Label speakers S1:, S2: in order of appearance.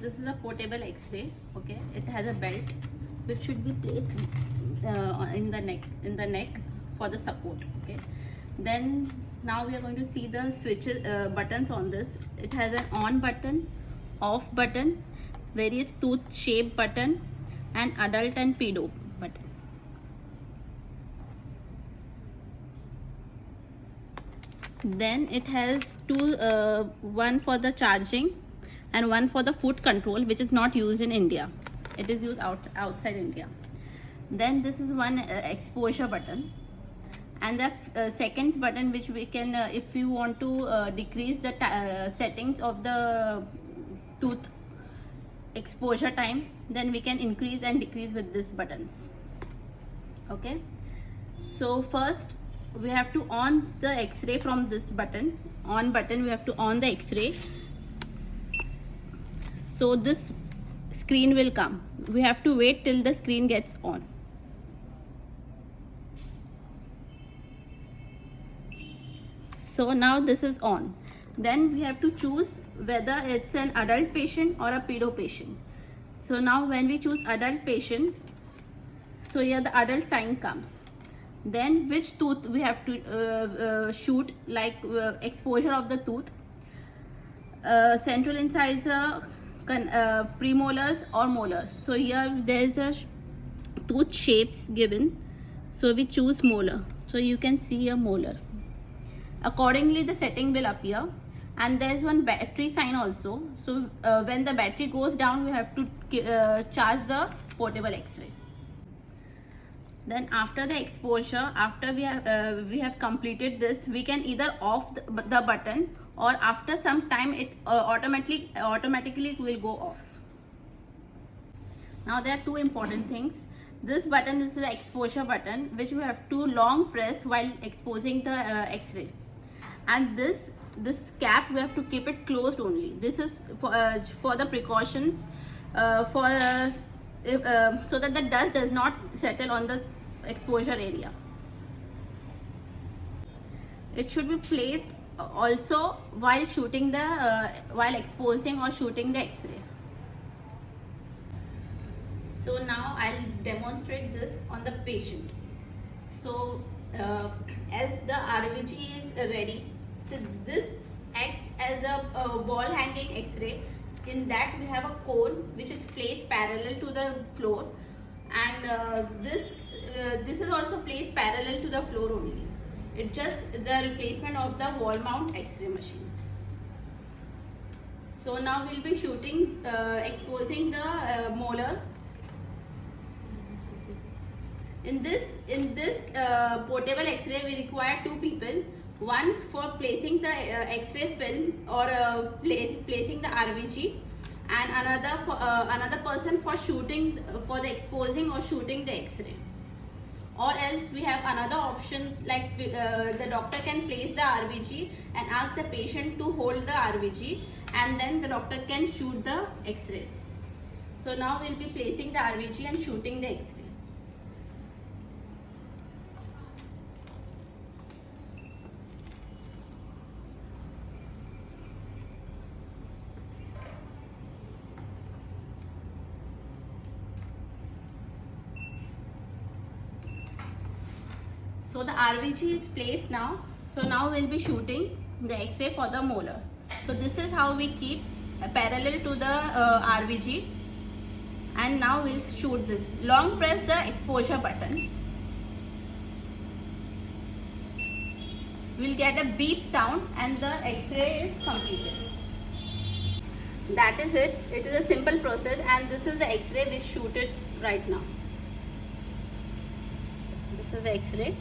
S1: this is a portable X-ray. Okay, it has a belt which should be placed in the neck for the support. Okay, then now we are going to see the switches buttons on this. It has an on button, off button, various tooth shape button, and adult and pedo button. Then it has two, one for the charging and one for the foot control, which is not used in India. It is used outside India. Then this is one exposure button, and the second button which we can, if we want to decrease the settings of the tooth exposure time, then we can increase and decrease with these buttons. Okay, so first we have to on the X-ray from this button. On button, we have to on the X-ray, so this screen will come. We have to wait till the screen gets on. So now this is on. Then we have to choose whether it's an adult patient or a pedo patient. So now when we choose adult patient, so here the adult sign comes. Then which tooth we have to shoot, like exposure of the tooth, central incisor, premolars or molars. So here there is a tooth shapes given, so we choose molar. So you can see a molar. Accordingly the setting will appear, and there is one battery sign also. So when the battery goes down, we have to charge the portable X-ray. Then after the exposure, after we have completed this, we can either off the button, or after some time it automatically will go off. Now there are two important things. This button is the exposure button, which we have to long press while exposing the X-ray, and this cap we have to keep it closed only. This is for the precautions, so that the dust does not settle on the exposure area. It should be placed also while shooting the while exposing or shooting the X-ray. So now I'll demonstrate this on the patient. So as the RVG is ready, so this acts as a wall hanging X-ray. In that we have a cone which is placed parallel to the floor, and this is also placed parallel to the floor only. It's just the replacement of the wall mount X-ray machine. So now we'll be shooting, exposing the molar. In this portable X-ray, we require two people. One for placing the X-ray film or placing the RVG, and another person for shooting, for the exposing or shooting the X-ray. Or else we have another option, like the doctor can place the RVG and ask the patient to hold the RVG, and then the doctor can shoot the X-ray. So now we'll be placing the RVG and shooting the X-ray. So the RVG is placed now. So now we'll be shooting the X-ray for the molar. So this is how we keep parallel to the RVG, and now we'll shoot this. Long press the exposure button. We'll get a beep sound and the X-ray is completed. That is it. It is a simple process, and this is the X-ray we shoot it right now. This is the X-ray.